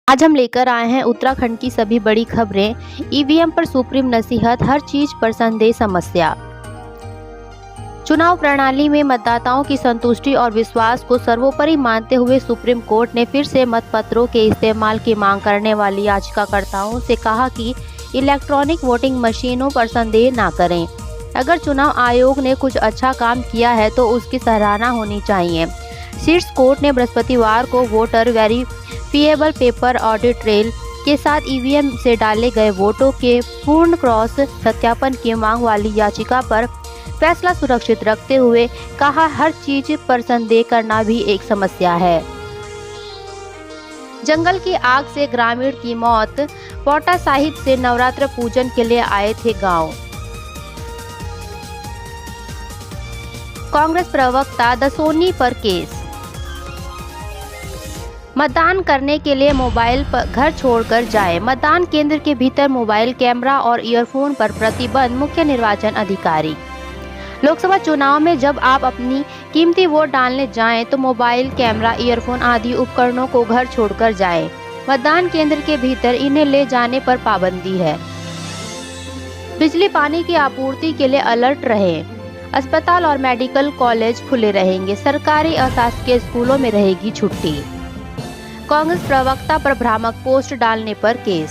आज हम लेकर आए हैं उत्तराखंड की सभी बड़ी खबरें। ईवीएम पर सुप्रीम नसीहत, हर चीज पर संदेह समस्या। चुनाव प्रणाली में मतदाताओं की संतुष्टि और विश्वास को सर्वोपरि मानते हुए सुप्रीम कोर्ट ने फिर से मतपत्रों के इस्तेमाल की मांग करने वाली याचिकाकर्ताओं से कहा कि इलेक्ट्रॉनिक वोटिंग मशीनों पर संदेह न करें। अगर चुनाव आयोग ने कुछ अच्छा काम किया है तो उसकी सराहना होनी चाहिए। शीर्ष कोर्ट ने बृहस्पतिवार को voter verifiable paper audit trail के साथ ईवीएम से डाले गए वोटों के पूर्ण क्रॉस सत्यापन की मांग वाली याचिका पर फैसला सुरक्षित रखते हुए कहा, हर चीज पर संदेह करना भी एक समस्या है। जंगल की आग से ग्रामीण की मौत। पौटा साहिब से नवरात्र पूजन के लिए आए थे गांव। कांग्रेस प्रवक्ता दसोनी पर केस। मतदान करने के लिए मोबाइल पर घर छोड़कर जाएं। मतदान केंद्र के भीतर मोबाइल कैमरा और ईयरफोन पर प्रतिबंध। मुख्य निर्वाचन अधिकारी। लोकसभा चुनाव में जब आप अपनी कीमती वोट डालने जाएं तो मोबाइल कैमरा, ईयरफोन आदि उपकरणों को घर छोड़कर जाएं। मतदान केंद्र के भीतर इन्हें ले जाने पर पाबंदी है। बिजली पानी की आपूर्ति के लिए अलर्ट रहें। अस्पताल और मेडिकल कॉलेज खुले रहेंगे। सरकारी और शासकीय स्कूलों में रहेगी छुट्टी। कांग्रेस प्रवक्ता पर भ्रामक पोस्ट डालने पर केस।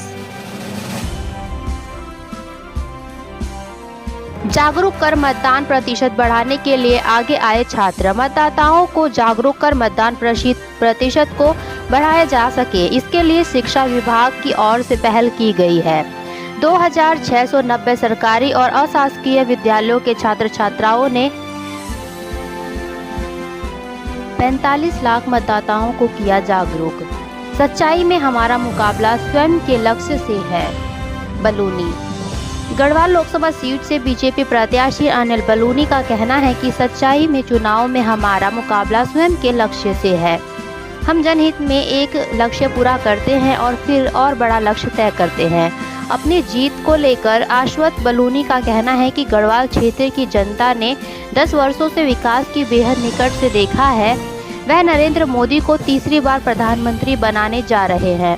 जागरूक कर मतदान प्रतिशत बढ़ाने के लिए आगे आए छात्र। मतदाताओं को जागरूक कर मतदान प्रतिशत को बढ़ाया जा सके, इसके लिए शिक्षा विभाग की ओर से पहल की गई है। 2690 सरकारी और अशासकीय विद्यालयों के छात्र छात्राओं ने 45 लाख मतदाताओं को किया जागरूक। सच्चाई में हमारा मुकाबला स्वयं के लक्ष्य से है। बलूनी। गढ़वाल लोकसभा सीट से बीजेपी प्रत्याशी अनिल बलूनी का कहना है कि सच्चाई में चुनाव में हमारा मुकाबला स्वयं के लक्ष्य से है। हम जनहित में एक लक्ष्य पूरा करते हैं और फिर और बड़ा लक्ष्य तय करते हैं। अपनी जीत को लेकर आश्वस्त बलूनी का कहना है कि गढ़वाल क्षेत्र की जनता ने 10 वर्षों से विकास की बेहद निकट से देखा है। वह नरेंद्र मोदी को तीसरी बार प्रधानमंत्री बनाने जा रहे हैं।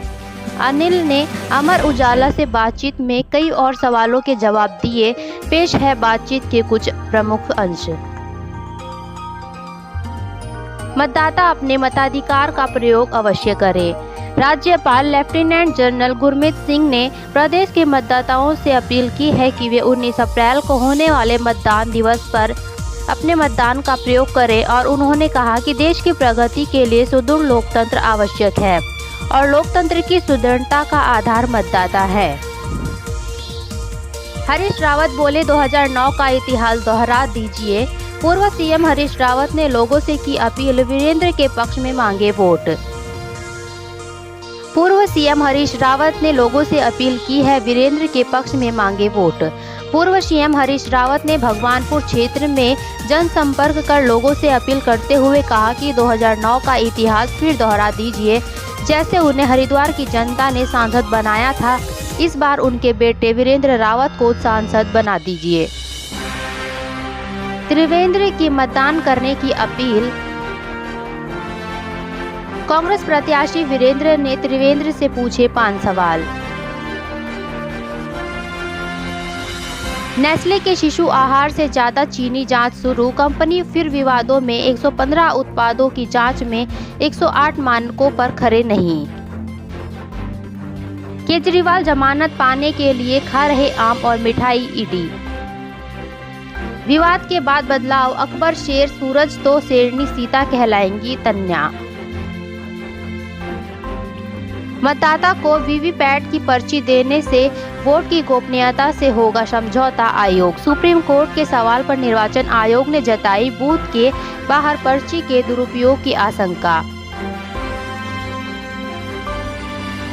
अनिल ने अमर उजाला से बातचीत में कई और सवालों के जवाब दिए। पेश है बातचीत के कुछ प्रमुख अंश। मतदाता अपने मताधिकार का प्रयोग अवश्य करें। राज्यपाल लेफ्टिनेंट जनरल गुरमीत सिंह ने प्रदेश के मतदाताओं से अपील की है कि वे 19 अप्रैल को होने वाले मतदान दिवस पर अपने मतदान का प्रयोग करें और उन्होंने कहा कि देश की प्रगति के लिए सुदृढ़ लोकतंत्र आवश्यक है और लोकतंत्र की सुदृढ़ता का आधार मतदाता है। हरीश रावत बोले, 2009 का इतिहास दोहरा दीजिए। पूर्व सीएम हरीश रावत ने लोगों से की अपील, वीरेंद्र के पक्ष में मांगे वोट। पूर्व सीएम हरीश रावत ने लोगों से अपील की है, वीरेंद्र के पक्ष में मांगे वोट। पूर्व सीएम हरीश रावत ने भगवानपुर क्षेत्र में जनसंपर्क कर लोगों से अपील करते हुए कहा कि 2009 का इतिहास फिर दोहरा दीजिए। जैसे उन्हें हरिद्वार की जनता ने सांसद बनाया था, इस बार उनके बेटे वीरेंद्र रावत को सांसद बना दीजिए। त्रिवेंद्र की मतदान करने की अपील। कांग्रेस प्रत्याशी वीरेंद्र ने त्रिवेंद्र से पूछे 5 सवाल। नेस्ले के शिशु आहार से ज्यादा चीनी जांच शुरू। कंपनी फिर विवादों में। 115 उत्पादों की जांच में 108 मानकों पर खरे नहीं। केजरीवाल जमानत पाने के लिए खा रहे आम और मिठाई। ईडी। विवाद के बाद बदलाव। अकबर शेर, सूरज तो शेरनी सीता कहलाएंगी तन्या। मतदाता को वीवीपैट की पर्ची देने से वोट की गोपनीयता से होगा समझौता। आयोग। सुप्रीम कोर्ट के सवाल पर निर्वाचन आयोग ने जताई बूथ के बाहर पर्ची के दुरुपयोग की आशंका।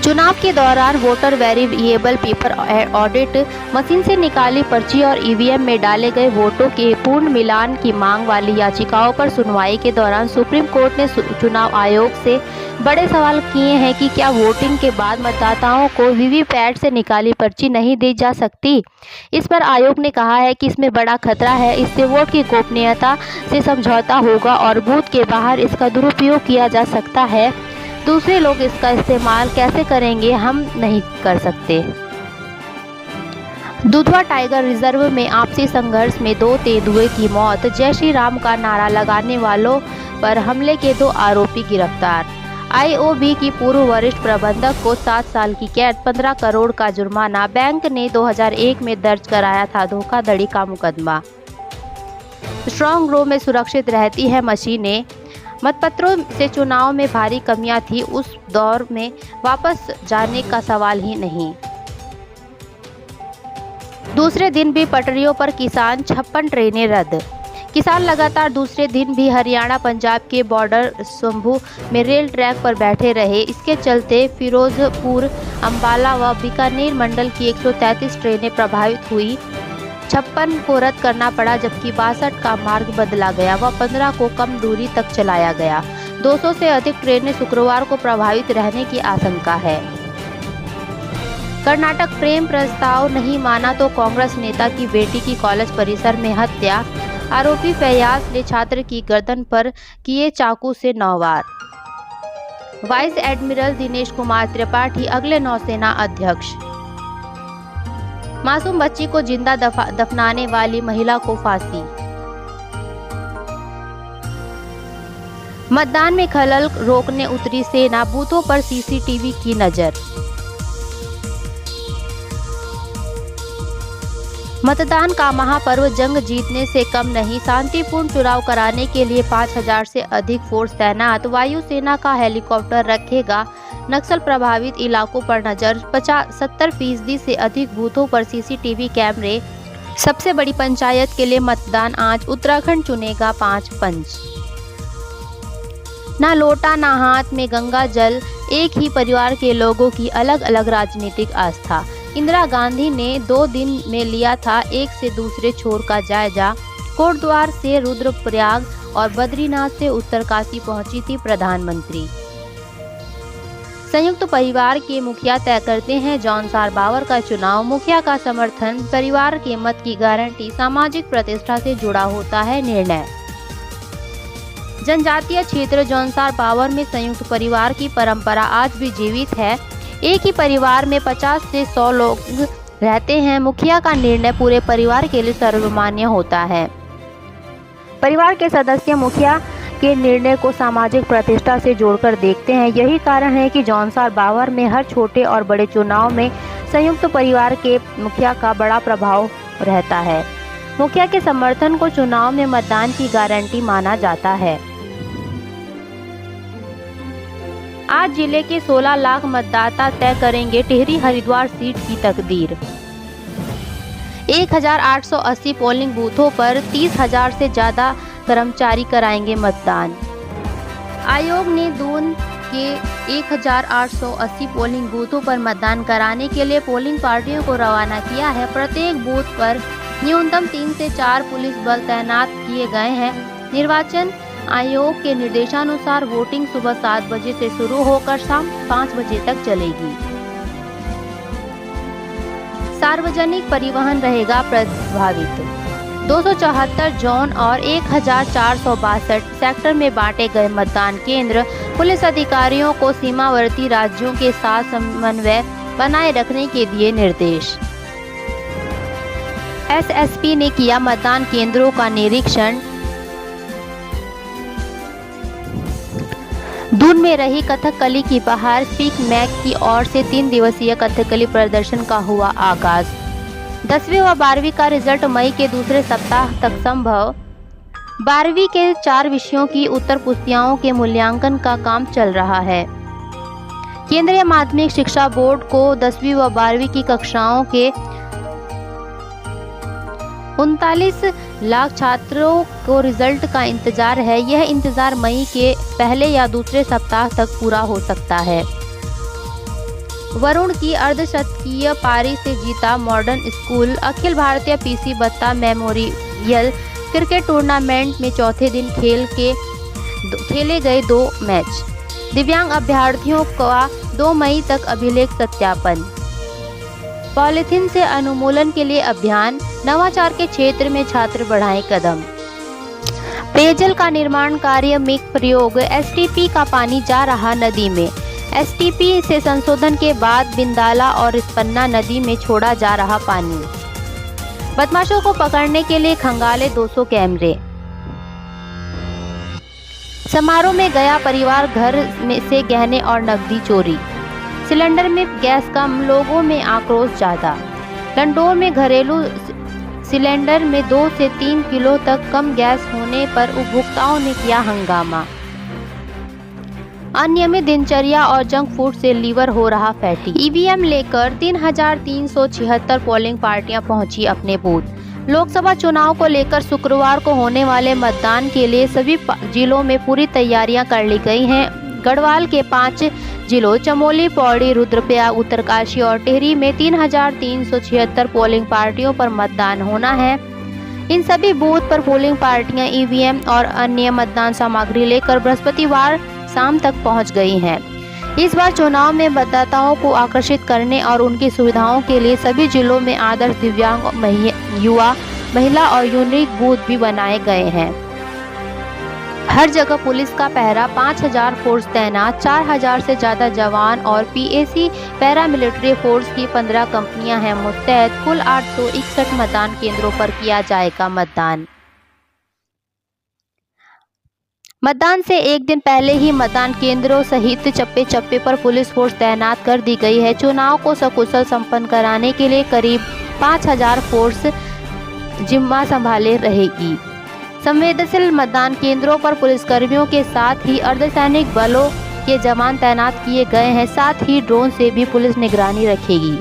चुनाव के दौरान voter verifiable paper audit machine से निकाली पर्ची और ईवीएम में डाले गए वोटों के पूर्ण मिलान की मांग वाली याचिकाओं पर सुनवाई के दौरान सुप्रीम कोर्ट ने चुनाव आयोग से बड़े सवाल किए हैं कि क्या वोटिंग के बाद मतदाताओं को वीवीपैट से निकाली पर्ची नहीं दी जा सकती। इस पर आयोग ने कहा है कि इसमें बड़ा खतरा है, इससे वोट की गोपनीयता से समझौता होगा और बूथ के बाहर इसका दुरुपयोग किया जा सकता है। दूसरे लोग इसका इस्तेमाल कैसे करेंगे हम नहीं कर सकते। दुधवा टाइगर रिजर्व में आपसी संघर्ष में 2 तेंदुए की मौत। जय श्री राम का नारा लगाने वालों पर हमले के 2 आरोपी गिरफ्तार। आईओबी की पूर्व वरिष्ठ प्रबंधक को 7 साल की कैद, 15 करोड़ का जुर्माना। बैंक ने 2001 में दर्ज कराया था धोखाधड़ी का मुकदमा। स्ट्रांग रूम में सुरक्षित रहती है मशीनें। मतपत्रों से चुनाव में भारी कमियां थी, उस दौर में वापस जाने का सवाल ही नहीं। दूसरे दिन भी पटरियों पर किसान, 56 ट्रेनें रद्द। किसान लगातार दूसरे दिन भी हरियाणा पंजाब के बॉर्डर शंभू में रेल ट्रैक पर बैठे रहे। इसके चलते फिरोजपुर, अंबाला व बीकानेर मंडल की 133 ट्रेनें प्रभावित हुई। 56 को रद्द करना पड़ा, जबकि 62 का मार्ग बदला गया व 15 को कम दूरी तक चलाया गया। 200 से अधिक ट्रेनें शुक्रवार को प्रभावित रहने की आशंका है। कर्नाटक प्रेम प्रस्ताव नहीं माना तो कांग्रेस नेता की बेटी की कॉलेज परिसर में हत्या। आरोपी फैयाज ने छात्र की गर्दन पर किए चाकू से 9 वार। वाइस एडमिरल दिनेश कुमार त्रिपाठी अगले नौसेना अध्यक्ष। मासूम बच्ची को जिंदा दफनाने वाली महिला को फांसी। मतदान में खलल रोकने उतरी सेना, बूथों पर सीसीटीवी की नजर। मतदान का महापर्व जंग जीतने से कम नहीं, शांतिपूर्ण चुनाव कराने के लिए 5000 से अधिक फोर्स तैनात। वायुसेना का हेलीकॉप्टर रखेगा नक्सल प्रभावित इलाकों पर नजर। 70% से अधिक बूथों पर सीसीटीवी कैमरे। सबसे बड़ी पंचायत के लिए मतदान आज, उत्तराखंड चुनेगा 5 पंच। ना लोटा ना हाथ में गंगा जल, एक ही परिवार के लोगों की अलग अलग राजनीतिक आस्था। इंदिरा गांधी ने 2 दिन में लिया था एक से दूसरे छोर का जायजा। कोटद्वार से रुद्रप्रयाग और बद्रीनाथ से उत्तरकाशी पहुंची थी प्रधानमंत्री। संयुक्त परिवार के मुखिया तय करते हैं जॉनसार बावर का चुनाव। मुखिया का समर्थन, परिवार के मत की गारंटी, सामाजिक प्रतिष्ठा से जुड़ा होता है निर्णय। जनजातीय क्षेत्र जॉनसार बावर में संयुक्त परिवार की परंपरा आज भी जीवित है। एक ही परिवार में 50 से 100 लोग रहते हैं। मुखिया का निर्णय पूरे परिवार के लिए सर्वमान्य होता है। परिवार के सदस्य मुखिया के निर्णय को सामाजिक प्रतिष्ठा से जोड़कर देखते हैं। यही कारण है कि जॉनसार बावर में हर छोटे और बड़े चुनाव में संयुक्त परिवार के मुखिया का बड़ा प्रभाव रहता है। मुखिया के समर्थन को चुनाव में मतदान की गारंटी माना जाता है। आज जिले के 16 लाख मतदाता तय करेंगे टिहरी हरिद्वार सीट की तकदीर। 1880 पोलिंग बूथों पर 30,000 से ज्यादा कर्मचारी कराएंगे मतदान। आयोग ने दून के 1880 पोलिंग बूथों पर मतदान कराने के लिए पोलिंग पार्टियों को रवाना किया है। प्रत्येक बूथ पर न्यूनतम 3 से 4 पुलिस बल तैनात किए गए हैं। निर्वाचन आयोग के निर्देशानुसार वोटिंग सुबह 7 बजे से शुरू होकर शाम 5 बजे तक चलेगी। सार्वजनिक परिवहन रहेगा प्रभावित। 274 जोन और 1462 सेक्टर में बांटे गए मतदान केंद्र। पुलिस अधिकारियों को सीमावर्ती राज्यों के साथ समन्वय बनाए रखने के दिए निर्देश। एसएसपी ने किया मतदान केंद्रों का निरीक्षण। दून में रही कथकली की बहार। स्पीक मैक की ओर से 3 दिवसीय कथकली प्रदर्शन का हुआ आगाज। 10वीं व 12वीं का रिजल्ट मई के दूसरे सप्ताह तक संभव। 12वीं के 4 विषयों की उत्तर पुस्तिकाओं के मूल्यांकन का काम चल रहा है। केंद्रीय माध्यमिक शिक्षा बोर्ड को 10वीं व 12वीं की कक्षाओं के 39 लाख छात्रों को रिजल्ट का इंतजार है। यह इंतजार मई के पहले या दूसरे सप्ताह तक पूरा हो सकता है। वरुण की अर्धशतकीय पारी से जीता मॉडर्न स्कूल। अखिल भारतीय PC Batta memorial cricket tournament में चौथे दिन खेले गए 2 मैच। दिव्यांग अभ्यर्थियों का 2 मई तक अभिलेख सत्यापन। पॉलीथीन से उन्मूलन के लिए अभियान। नवाचार के क्षेत्र में छात्र बढ़ाएं कदम। पेयजल का निर्माण कार्य में प्रयोग। एसटीपी का पानी जा रहा नदी में। एसटीपी से संशोधन के बाद बिंदाला और रिस्पन्ना नदी में छोड़ा जा रहा पानी। बदमाशों को पकड़ने के लिए खंगाले 200 कैमरे। समारोह में गया परिवार, घर में से गहने और नकदी चोरी। सिलेंडर में गैस कम, लोगों में आक्रोश ज्यादा। लंडौर में घरेलू सिलेंडर में 2 से 3 किलो तक कम गैस होने पर उपभोक्ताओं ने किया हंगामा। अनियमित दिनचर्या और जंक फूड से लीवर हो रहा फैटी। ईवीएम लेकर 3,376 पोलिंग पार्टियां पहुंची अपने बूथ। लोकसभा चुनाव को लेकर शुक्रवार को होने वाले मतदान के लिए सभी जिलों में पूरी तैयारियां कर ली गई हैं। गढ़वाल के 5 जिलों चमोली, पौड़ी, रुद्रप्रयाग, उत्तरकाशी और टिहरी में 3,376 पोलिंग पार्टियों पर मतदान होना है। इन सभी बूथ पर पोलिंग पार्टियां ईवीएम और अन्य मतदान सामग्री लेकर बृहस्पतिवार शाम तक पहुंच गई हैं। इस बार चुनाव में मतदाताओं को आकर्षित करने और उनकी सुविधाओं के लिए सभी जिलों में आदर्श दिव्यांग, युवा, महिला और यूनिक बूथ भी बनाए गए हैं। हर जगह पुलिस का पहरा, 5,000 फोर्स तैनात, 4,000 से ज्यादा जवान और पीएसी पैरामिलिट्री फोर्स की 15 कंपनियां हैं मुस्तैद। कुल 861 मतदान केंद्रों पर किया जाएगा मतदान। मतदान से एक दिन पहले ही मतदान केंद्रों सहित चप्पे चप्पे पर पुलिस फोर्स तैनात कर दी गई है। चुनाव को सकुशल संपन्न कराने के लिए करीब 5,000 फोर्स जिम्मा संभाले रहेगी। संवेदनशील मतदान केंद्रों पर पुलिसकर्मियों के साथ ही अर्धसैनिक बलों के जवान तैनात किए गए हैं। साथ ही ड्रोन से भी पुलिस निगरानी रखेगी।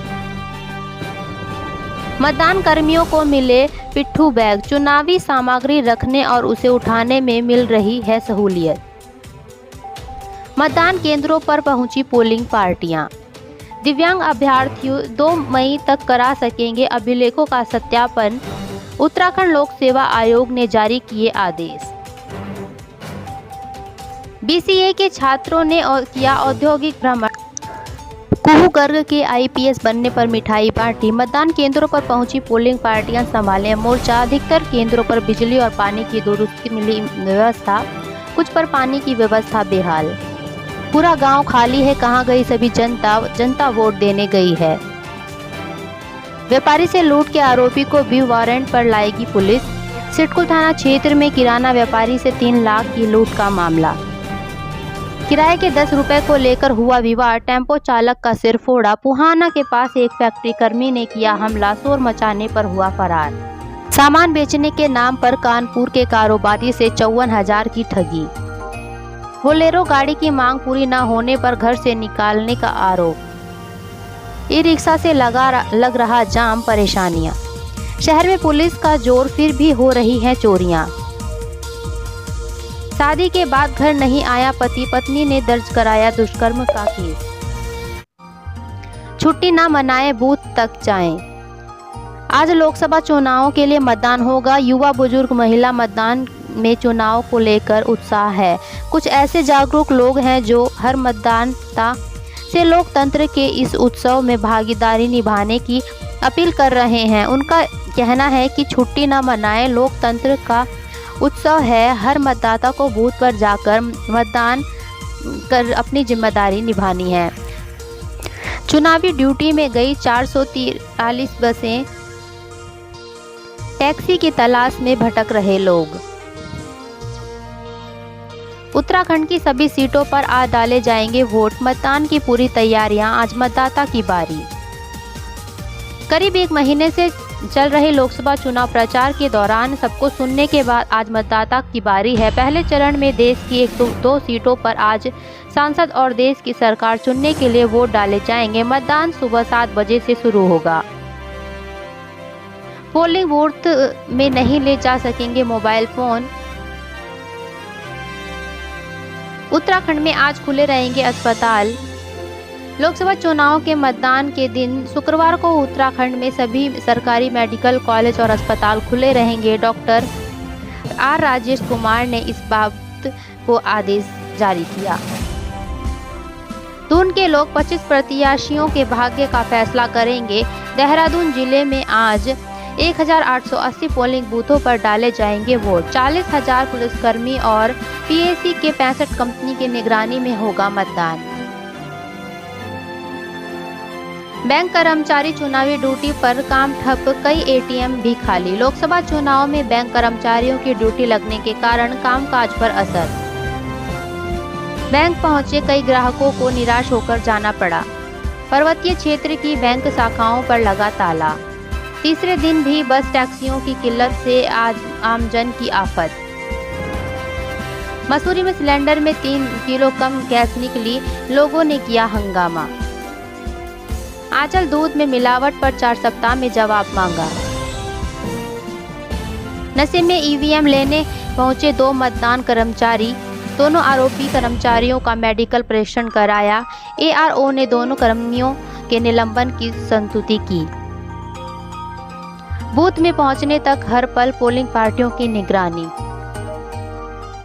मतदान कर्मियों को मिले पिट्ठू बैग, चुनावी सामग्री रखने और उसे उठाने में मिल रही है सहूलियत। मतदान केंद्रों पर पहुंची पोलिंग पार्टियां। दिव्यांग अभ्यर्थियों 2 मई तक करा सकेंगे अभिलेखों का सत्यापन। उत्तराखंड लोक सेवा आयोग ने जारी किए आदेश। बीसीए के छात्रों ने किया औद्योगिक भ्रमण। कुहू गर्ग के आईपीएस बनने पर मिठाई बांटी। मतदान केंद्रों पर पहुंची पोलिंग पार्टियां संभाले मोर्चा। अधिकतर केंद्रों पर बिजली और पानी की दुरुस्ती मिली व्यवस्था, कुछ पर पानी की व्यवस्था बेहाल। पूरा गांव खाली है, कहां गई सभी जनता वोट देने गई है। व्यापारी से लूट के आरोपी को भी वारंट पर लाएगी पुलिस। सिडको थाना क्षेत्र में किराना व्यापारी से 3 लाख की लूट का मामला। किराए के 10 रुपए को लेकर हुआ विवाद, टेम्पो चालक का सिर फोड़ा। पुहाना के पास एक फैक्ट्री कर्मी ने किया हमला, शोर मचाने पर हुआ फरार। सामान बेचने के नाम पर कानपुर के कारोबारी से 54,000 की ठगी। बोलेरो गाड़ी की मांग पूरी न होने पर घर से निकालने का आरोप। ई रिक्शा से लग रहा जाम, परेशानियां। शहर में पुलिस का जोर, फिर भी हो रही हैं चोरियां। शादी के बाद घर नहीं आया पति, पत्नी ने दर्ज कराया दुष्कर्म का केस। छुट्टी न मनाए, बूथ तक जाएं। आज लोकसभा चुनाव के लिए मतदान होगा। युवा, बुजुर्ग, महिला मतदान में चुनाव को लेकर उत्साह है। कुछ ऐसे जागरूक लोग हैं जो हर मतदाता से लोकतंत्र के इस उत्सव में भागीदारी निभाने की अपील कर रहे हैं। उनका कहना है कि छुट्टी न मनाएं, लोकतंत्र का उत्सव है। हर मतदाता को बूथ पर जाकर मतदान कर अपनी जिम्मेदारी निभानी है। चुनावी ड्यूटी में गई 443 बसें, टैक्सी की तलाश में भटक रहे लोग। उत्तराखंड की सभी सीटों पर आज डाले जाएंगे वोट। मतदान की पूरी तैयारियां, आज मतदाता की बारी। करीब 1 महीने से चल रहे लोकसभा चुनाव प्रचार के दौरान सबको सुनने के बाद आज मतदाता की बारी है। पहले चरण में देश की 102 सीटों पर आज सांसद और देश की सरकार चुनने के लिए वोट डाले जाएंगे। मतदान सुबह 7 बजे से शुरू होगा। पोलिंग बूथ में नहीं ले जा सकेंगे मोबाइल फोन। उत्तराखंड में आज खुले रहेंगे अस्पताल। लोकसभा चुनाव के मतदान के दिन शुक्रवार को उत्तराखंड में सभी सरकारी मेडिकल कॉलेज और अस्पताल खुले रहेंगे। डॉक्टर आर राजेश कुमार ने इस बाबत को आदेश जारी किया। दून के लोग 25 प्रत्याशियों के भाग्य का फैसला करेंगे। देहरादून जिले में आज 1,880 पोलिंग बूथों पर डाले जाएंगे वोट। 40,000 पुलिसकर्मी और पीएसी के 65 कंपनी की निगरानी में होगा मतदान। बैंक कर्मचारी चुनावी ड्यूटी पर, काम ठप, कई एटीएम भी खाली। लोकसभा चुनाव में बैंक कर्मचारियों की ड्यूटी लगने के कारण कामकाज पर असर। बैंक पहुंचे कई ग्राहकों को निराश होकर जाना पड़ा। पर्वतीय क्षेत्र की बैंक शाखाओं पर लगा ताला। तीसरे दिन भी बस टैक्सियों की किल्लत से आज आमजन की आफत। मसूरी में सिलेंडर में 3 किलो कम गैस निकली, लोगों ने किया हंगामा। आंचल दूध में मिलावट पर 4 सप्ताह में जवाब मांगा। नशे में ईवीएम लेने पहुंचे 2 मतदान कर्मचारी, दोनों आरोपी कर्मचारियों का मेडिकल परीक्षण कराया। एआरओ ने दोनों कर्मियों के निलंबन की संस्तुति की। बूथ में पहुंचने तक हर पल पोलिंग पार्टियों की निगरानी।